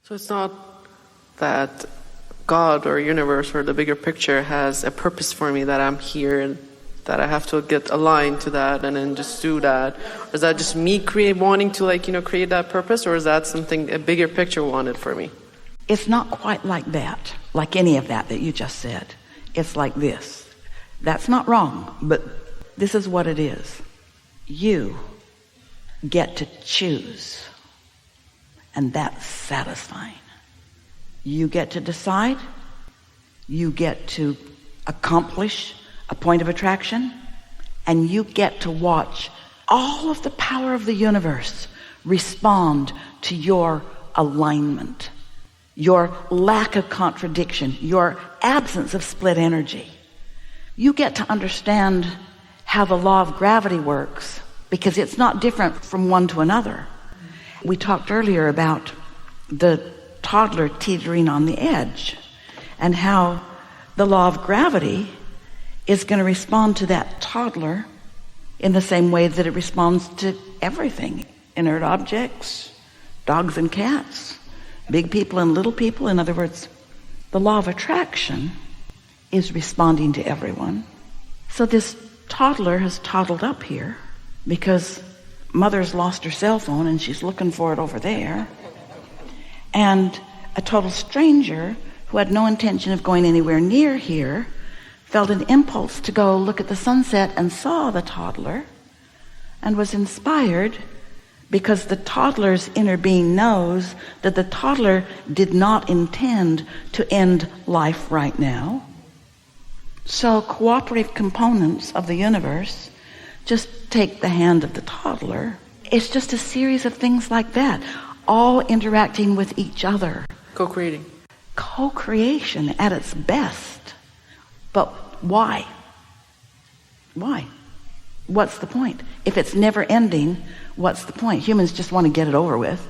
So it's not that God or universe or the bigger picture has a purpose for me, that I'm here and that I have to get aligned to that and then just do that? Or is that just me wanting to create that purpose, or is that something a bigger picture wanted for me? It's not quite like that, like any of that you just said. It's like this. That's not wrong, but this is what it is. You get to choose, and that's satisfying. You get to decide. You get to accomplish a point of attraction, and you get to watch all of the power of the universe respond to your alignment, your lack of contradiction, your absence of split energy. You get to understand how the law of gravity works, because it's not different from one to another. We talked earlier about the toddler teetering on the edge, and how the law of gravity is going to respond to that toddler in the same way that it responds to everything. Inert objects, dogs and cats, big people and little people. In other words, the law of attraction is responding to everyone. So this toddler has toddled up here because mother's lost her cell phone and she's looking for it over there. And a total stranger who had no intention of going anywhere near here felt an impulse to go look at the sunset and saw the toddler and was inspired, because the toddler's inner being knows that the toddler did not intend to end life right now. So cooperative components of the universe just take the hand of the toddler. It's just a series of things like that, all interacting with each other. Co-creating. Co-creation at its best. But why? Why? What's the point? If it's never ending, what's the point? Humans just want to get it over with.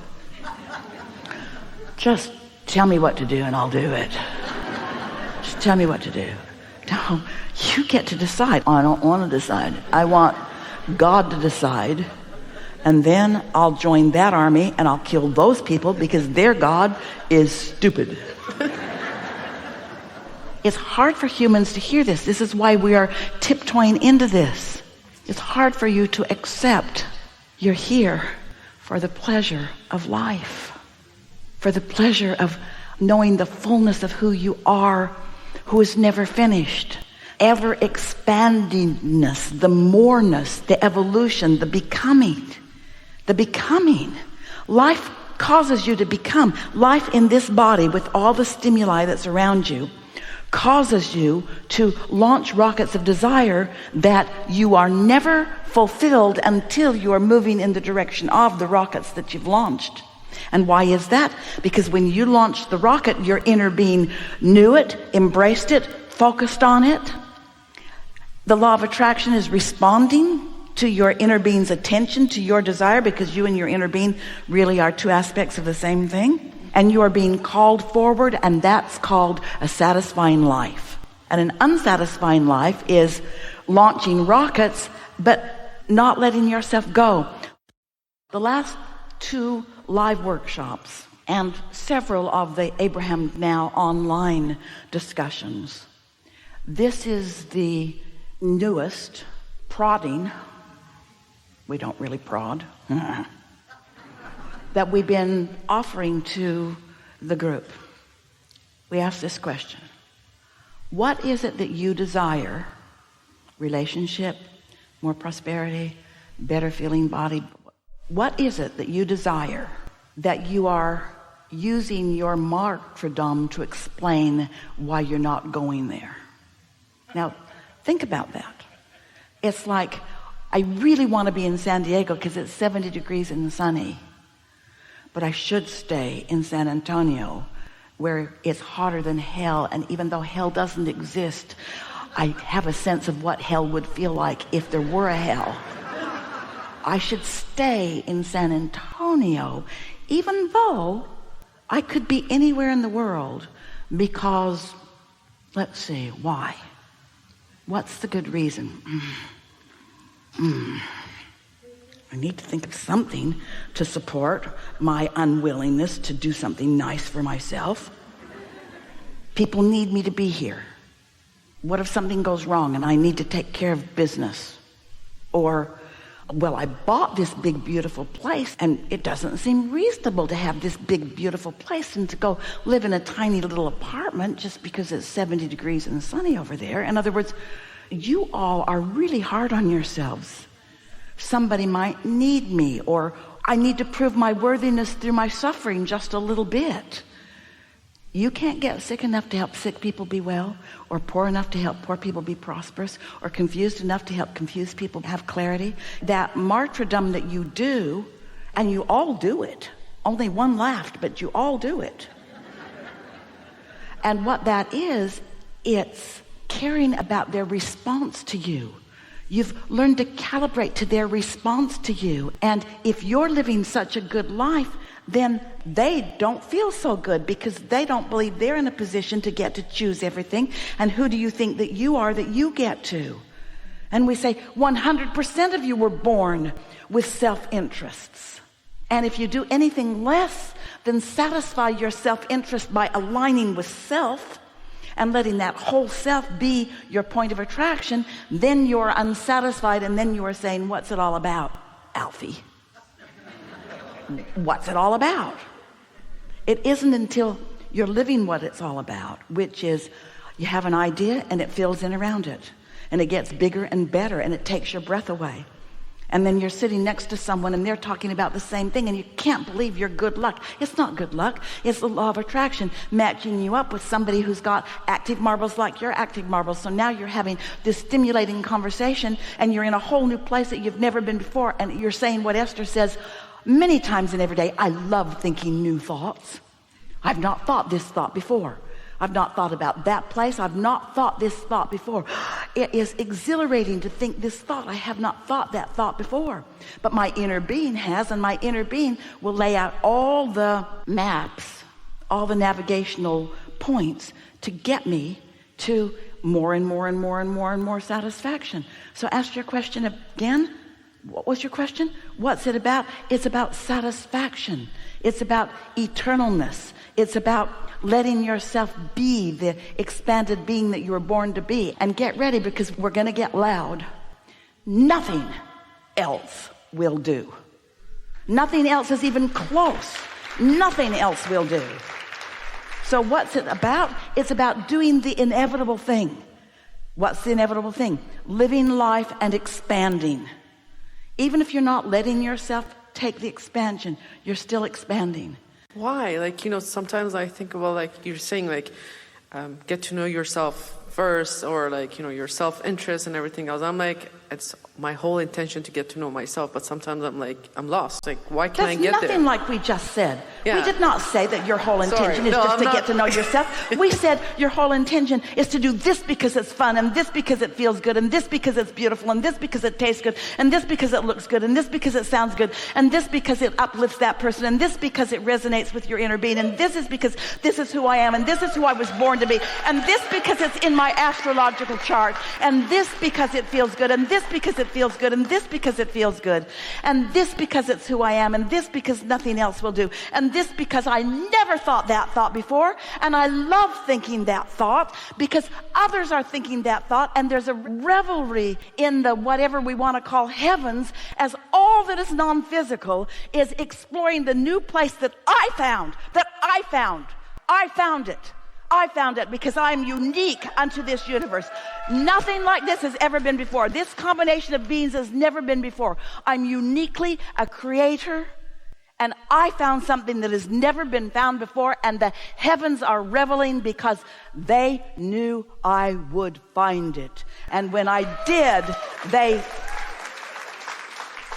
Just tell me what to do and I'll do it. Just tell me what to do. No, you get to decide. I don't want to decide. I want God to decide. And then I'll join that army and I'll kill those people because their God is stupid. It's hard for humans to hear this. This is why we are tiptoeing into this. It's hard for you to accept you're here for the pleasure of life, for the pleasure of knowing the fullness of who you are, who is never finished, ever expandingness, the moreness, the evolution, the becoming. The becoming. Life causes you to become. Life in this body, with all the stimuli that's around you, causes you to launch rockets of desire that you are never fulfilled until you are moving in the direction of the rockets that you've launched. And why is that? Because when you launched the rocket, your inner being knew it, embraced it, focused on it. The law of attraction is responding to your inner being's attention, to your desire, because you and your inner being really are two aspects of the same thing. And you are being called forward, and that's called a satisfying life. And an unsatisfying life is launching rockets, but not letting yourself go. The last 2 live workshops and several of the Abraham Now online discussions, this is the newest prodding. We don't really prod. That we've been offering to the group. We ask this question: what is it that you desire? Relationship, more prosperity, better feeling body. What is it that you desire that you are using your martyrdom to explain why you're not going there? Now, think about that. It's like, I really want to be in San Diego because it's 70 degrees and sunny. But I should stay in San Antonio where it's hotter than hell. And even though hell doesn't exist, I have a sense of what hell would feel like if there were a hell. I should stay in San Antonio, even though I could be anywhere in the world, because, let's see, why? What's the good reason? need to think of something to support my unwillingness to do something nice for myself. People need me to be here. What if something goes wrong and I need to take care of business? Or, well, I bought this big, beautiful place, and it doesn't seem reasonable to have this big, beautiful place and to go live in a tiny little apartment just because it's 70 degrees and sunny over there. In other words, you all are really hard on yourselves. Somebody might need me, or I need to prove my worthiness through my suffering just a little bit. You can't get sick enough to help sick people be well, or poor enough to help poor people be prosperous, or confused enough to help confused people have clarity. That martyrdom that you do, and you all do it. Only one laughed, but you all do it. And what that is, it's caring about their response to you. You've learned to calibrate to their response to you. And if you're living such a good life, then they don't feel so good because they don't believe they're in a position to get to choose everything. And who do you think that you are that you get to? And we say 100% of you were born with self-interests. And if you do anything less than satisfy your self-interest by aligning with self and letting that whole self be your point of attraction, then you're unsatisfied, and then you are saying, what's it all about, Alfie? What's it all about? It isn't until you're living what it's all about, which is you have an idea and it fills in around it, and it gets bigger and better, and it takes your breath away. And then you're sitting next to someone and they're talking about the same thing, and you can't believe your good luck. It's not good luck. It's the law of attraction matching you up with somebody who's got active marbles like your active marbles. So now you're having this stimulating conversation, and you're in a whole new place that you've never been before, and you're saying what Esther says many times in every day: I love thinking new thoughts. I've not thought this thought before. I've not thought about that place. I've not thought this thought before. It is exhilarating to think this thought. I have not thought that thought before. But my inner being has, and my inner being will lay out all the maps, all the navigational points to get me to more and more and more and more and more satisfaction. So ask your question again. What was your question? What's it about? It's about satisfaction. It's about eternalness. It's about letting yourself be the expanded being that you were born to be. And get ready, because we're going to get loud. Nothing else will do. Nothing else is even close. Nothing else will do. So what's it about? It's about doing the inevitable thing. What's the inevitable thing? Living life and expanding. Even if you're not letting yourself take the expansion, you're still expanding. Why? Like, sometimes I think about, like, you're saying, like, get to know yourself first, or, like, your self-interest and everything else. I'm like, it's my whole intention to get to know myself, but sometimes I'm like, I'm lost. Like, why can't I get there? That's nothing like we just said. Yeah. We did not say that your whole intention is just to get to know yourself. We said your whole intention is to do this because it's fun, and this because it feels good, and this because it's beautiful, and this because it tastes good, and this because it looks good, and this because it sounds good, and this because it uplifts that person, and this because it resonates with your inner being, and this is because this is who I am, and this is who I was born to be, and this because it's in my astrological chart, and this because it feels good, and this because it feels good, and this because it feels good, and this because it's who I am, and this because nothing else will do, and this because I never thought that thought before, and I love thinking that thought because others are thinking that thought, and there's a revelry in the whatever we want to call heavens, as all that is non-physical is exploring the new place that I found. I found it because I'm unique unto this universe. Nothing like this has ever been before. This combination of beings has never been before. I'm uniquely a creator, and I found something that has never been found before, and the heavens are reveling because they knew I would find it. And when I did,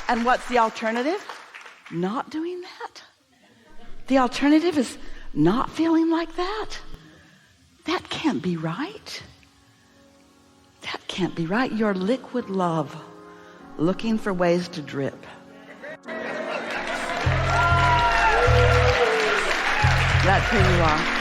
and what's the alternative? Not doing that. The alternative is not feeling like that. That can't be right. That can't be right. You're liquid love, looking for ways to drip. That's who you are.